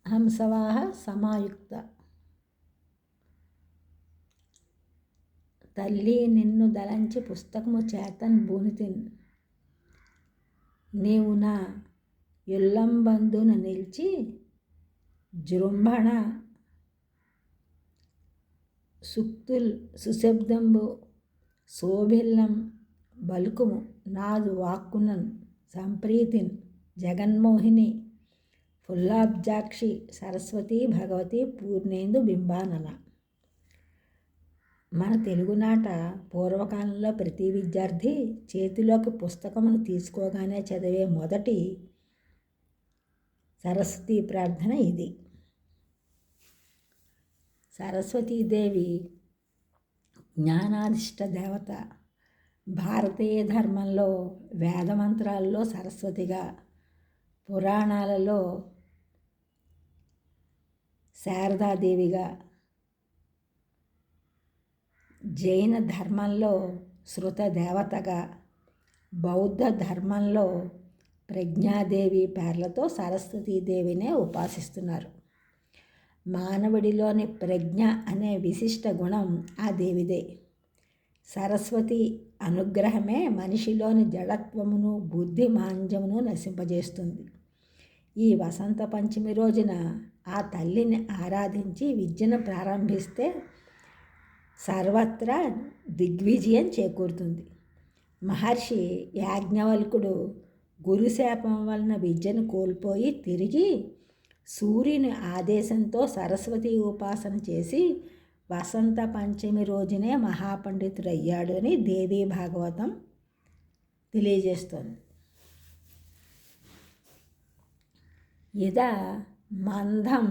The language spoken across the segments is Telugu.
హంసవాహ సమాయుక్త. తల్లి నిన్ను దలంచి పుస్తకము చేతన్ బూనితిన్. నీవు నా యుల్లంబందున నిలిచి జృంభణ సుక్తుల్ సుశబ్దంబు శోభిల్లం బలుకుము నాదు వాక్కునన్ సంప్రీతిన్ జగన్మోహిని ఫుల్లాబ్జాక్షి సరస్వతి భగవతి పూర్ణేందు బింబానన. మన తెలుగునాట పూర్వకాలంలో ప్రతి విద్యార్థి చేతిలోకి పుస్తకమును తీసుకోగానే చదివే మొదటి సరస్వతీ ప్రార్థన ఇది. సరస్వతీదేవి జ్ఞానాధిష్ట దేవత. భారతీయ ధర్మంలో వేదమంత్రాల్లో సరస్వతిగా, పురాణాలలో శారదాదేవిగా, జైన ధర్మంలో శృత దేవతగా, బౌద్ధ ధర్మంలో ప్రజ్ఞాదేవి పేర్లతో సరస్వతీదేవినే ఉపాసిస్తున్నారు. మానవుడిలోని ప్రజ్ఞ అనే విశిష్ట గుణం ఆ దేవిదే. సరస్వతి అనుగ్రహమే మనిషిలోని జడత్వమును బుద్ధి మాంద్యమును నశింపజేస్తుంది. ఈ వసంత పంచమి రోజున ఆ తల్లిని ఆరాధించి విద్యను ప్రారంభిస్తే సర్వత్రా దిగ్విజయం చేకూరుతుంది. మహర్షి యాజ్ఞవల్కుడు గురుశాపం వలన విద్యను కోల్పోయి తిరిగి సూర్యుని ఆదేశంతో సరస్వతి ఉపాసన చేసి వసంత పంచమి రోజునే మహాపండితుడయ్యాడు అని దేవీ భాగవతం తెలియజేస్తోంది. ఇద మందం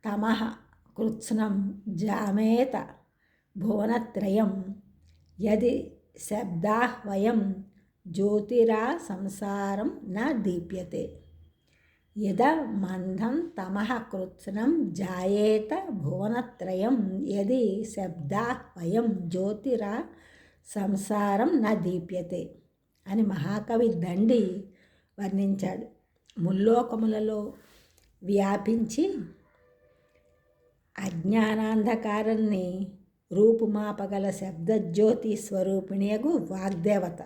తమః కృత్స్నం జామేత భువనత్రయం యది శబ్దాహ్వయం జ్యోతిరా సంసారం న దీప్యతే. యద మందం తమః కృత్స్నం జాయేత భువనత్రయం యది శబ్దాహ్వయం జ్యోతిరా సంసారం న దీప్యతే అని మహాకవి దండి వర్ణించాడు. ముల్లోకములలో వ్యాపించి అజ్ఞానాంధకారాన్ని రూపుమాపగల శబ్దజ్యోతి స్వరూపిణియగు వాగ్దేవత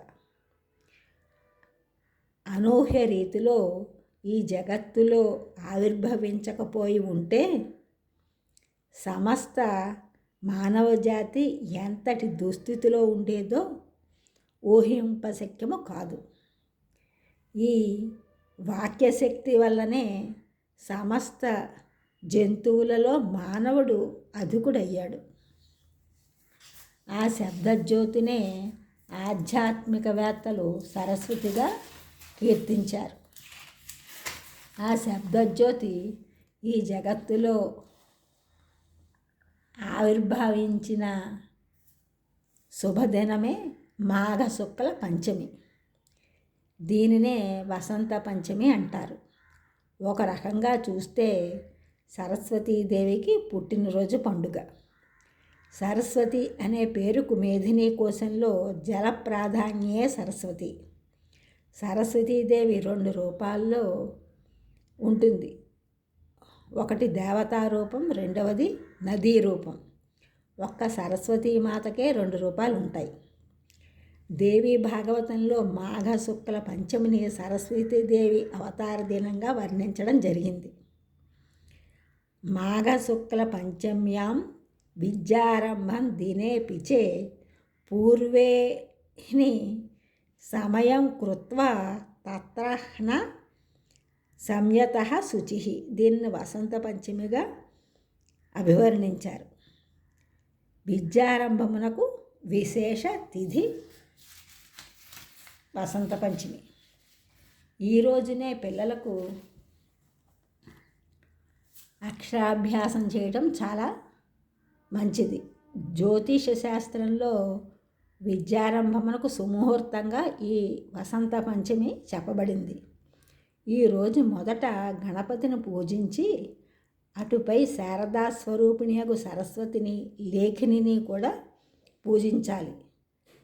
అనూహ్య రీతిలో ఈ జగత్తులో ఆవిర్భవించకపోయి ఉంటే సమస్త మానవజాతి ఎంతటి దుస్థితిలో ఉండేదో ఊహింపశక్యము కాదు. ఈ వాక్యశక్తి వల్లనే సమస్త జంతువులలో మానవుడు అధికుడయ్యాడు. ఆ శబ్దజ్యోతినే ఆధ్యాత్మికవేత్తలు సరస్వతిగా కీర్తించారు. ఆ శబ్దజ్యోతి ఈ జగత్తులో ఆవిర్భవించిన శుభదినమే మాఘ శుక్ల పంచమి. దీనినే వసంత పంచమి అంటారు. ఒక రకంగా చూస్తే సరస్వతీదేవికి పుట్టినరోజు పండుగ. సరస్వతి అనే పేరుకు మేధినీ కోశంలో జల ప్రాధాన్యే సరస్వతి. సరస్వతీదేవి 2 రూపాల్లో ఉంటుంది. ఒకటి దేవతా రూపం, రెండవది నదీ రూపం. ఒక్క సరస్వతీమాతకే 2 రూపాలు ఉంటాయి. దేవీ భాగవతంలో మాఘ శుక్ల పంచమిని సరస్వతీదేవి అవతార దినంగా వర్ణించడం జరిగింది. మాఘ శుక్ల పంచమ్యాం విద్యారంభం దినే పిచే పూర్వేని సమయం కృత్వా తత్రహ్న సంయతః శుచి. దీన్ని వసంత పంచమిగా అభివర్ణించారు. విద్యారంభమునకు విశేష తిథి వసంత పంచమి. ఈ రోజునే పిల్లలకు అక్షరాభ్యాసం చేయడం చాలా మంచిది. జ్యోతిష శాస్త్రంలో విద్యారంభమునకు సుముహూర్తంగా ఈ వసంత పంచమి చెప్పబడింది. ఈరోజు మొదట గణపతిని పూజించి అటుపై శారదా స్వరూపిణియగు సరస్వతిని లేఖిని కూడా పూజించాలి.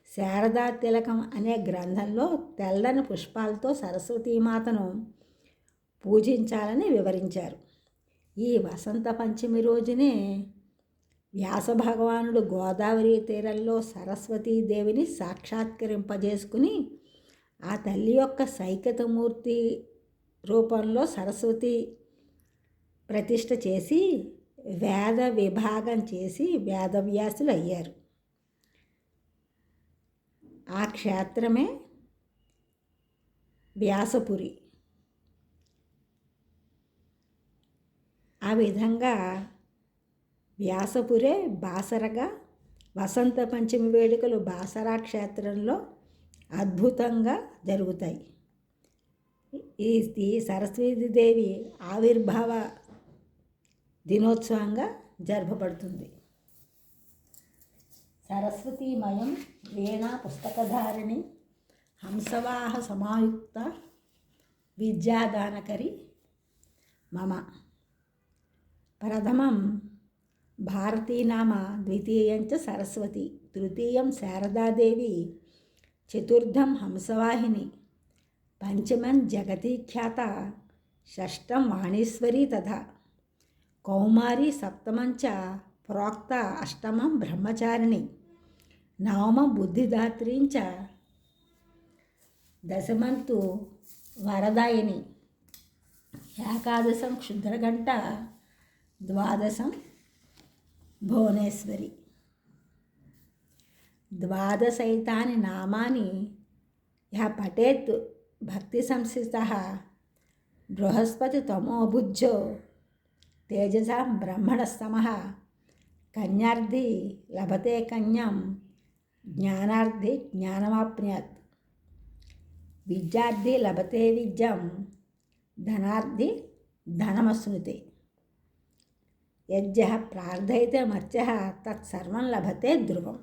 శారదా తిలకం అనే గ్రంథంలో తెల్లని పుష్పాలతో సరస్వతీమాతను పూజించాలని వివరించారు. ఈ వసంత పంచమి రోజునే వ్యాస భగవానుడు గోదావరి తీరంలో సరస్వతీదేవిని సాక్షాత్కరింపజేసుకుని ఆ తల్లి యొక్క సైకతమూర్తి రూపంలో సరస్వతి ప్రతిష్ఠ చేసి వేద విభాగం చేసి వేదవ్యాసులు అయ్యారు. ఆ క్షేత్రమే వ్యాసపురి. ఆ విధంగా వ్యాసపురే బాసరగా వసంత పంచమి వేడుకలు బాసరా క్షేత్రంలో అద్భుతంగా జరుగుతాయి. ఈ సరస్వతీదేవి ఆవిర్భావ దినోత్సవంగా జరపబడుతుంది. సరస్వతీమయం వీణా పుస్తకధారిణి హంసవాహ సమాయుక్త విద్యాదానకరి మమ. ప్రథమం భారతీనామ, ద్వితీయం చ సరస్వతి, తృతీయం శారదాదేవి, చతుర్థం హంసవాహిని, పంచమం జగతీఖ్యాత, షష్టం వాణీశ్వరీ తథా కౌమారి, సప్తమం చ ప్రోక్త, అష్టమం బ్రహ్మచారిణి, నవమం బుద్ధిదాత్రీం చ, దశమంతు వరదాయిని, ఏకాదశం క్షుద్రఘంట, ద్వాదశం భువనేశ్వరి. ద్వాదశైతాని నామాని యః పఠేత్ భక్తి సంస్థితః బృహస్పతి తమోభుజ్యో తేజసా బ్రహ్మణస్తమః. కన్యార్థి లభతే కన్యాం, జ్ఞానార్థి జ్ఞానమాప్నుయాత్, విద్యార్థి లభతే విద్యాం, ధనార్థి ధనమశ్నుతే. యజ్జః ప్రార్థయతే మర్త్యః తత్సర్వం లభతే ధ్రువం.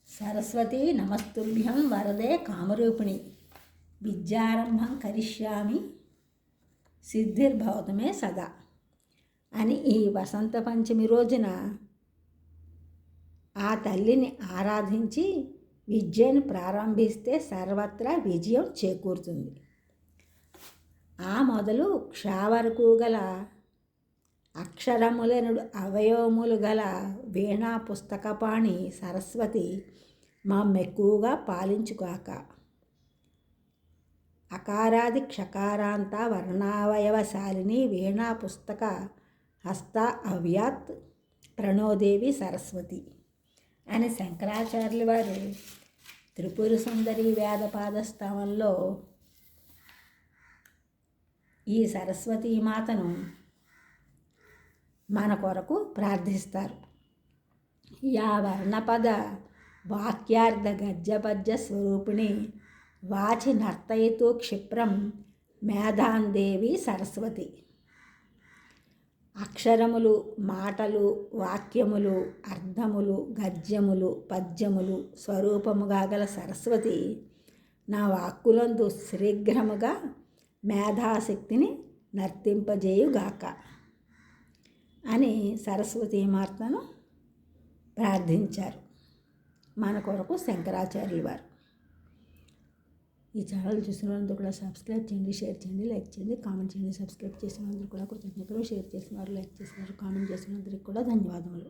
సరస్వతీ నమస్తుభ్యం వరదే కామరూపిణి, విద్యారంభం కరిష్యామి సిద్ధిర్భవతు మే సదా అని ఈ వసంత పంచమి రోజున ఆ తల్లిని ఆరాధించి విద్యను ప్రారంభిస్తే సర్వత్రా విజయం చేకూరుతుంది. ఆ మొదలు క్ష వరకు గల అక్షరములనుడు అవయవములు గల వీణా పుస్తకపాణి సరస్వతి మమ్మెక్కువగా పాలించుగాక. అకారాది క్షకారాంత వర్ణావయవశాలిని వీణా పుస్తక హస్త అవ్యాత్ ప్రణోదేవి సరస్వతి అని శంకరాచార్యుల వారు త్రిపుర సుందరి వేదపాదస్తవంలో ఈ సరస్వతీమాతను మన కొరకు ప్రార్థిస్తారు. యా వర్ణపద వాక్యార్థ గద్యపద్య స్వరూపిణి వాచి నర్తయితూ క్షిప్రం మేధాందేవి సరస్వతి. అక్షరములు, మాటలు, వాక్యములు, అర్థములు, గద్యములు, పద్యములు స్వరూపముగా గల సరస్వతి నా వాక్కులందు శీఘ్రముగా మేధాశక్తిని నర్తింపజేయుగాక అని సరస్వతీమాతను ప్రార్థించారు మన కొరకు శంకరాచార్యుల వారు. ఈ ఛానల్ చూసిన వాళ్ళందరూ కూడా సబ్స్క్రైబ్ చేయండి, షేర్ చేయండి, లైక్ చేయండి, కామెంట్ చేయండి. సబ్స్క్రైబ్ చేసిన వాళ్ళందరూ కూడా కృతజ్ఞతలు, షేర్ చేసిన వారు, లైక్ చేసిన వారు, కామెంట్ చేసిన అందరికీ కూడా ధన్యవాదములు.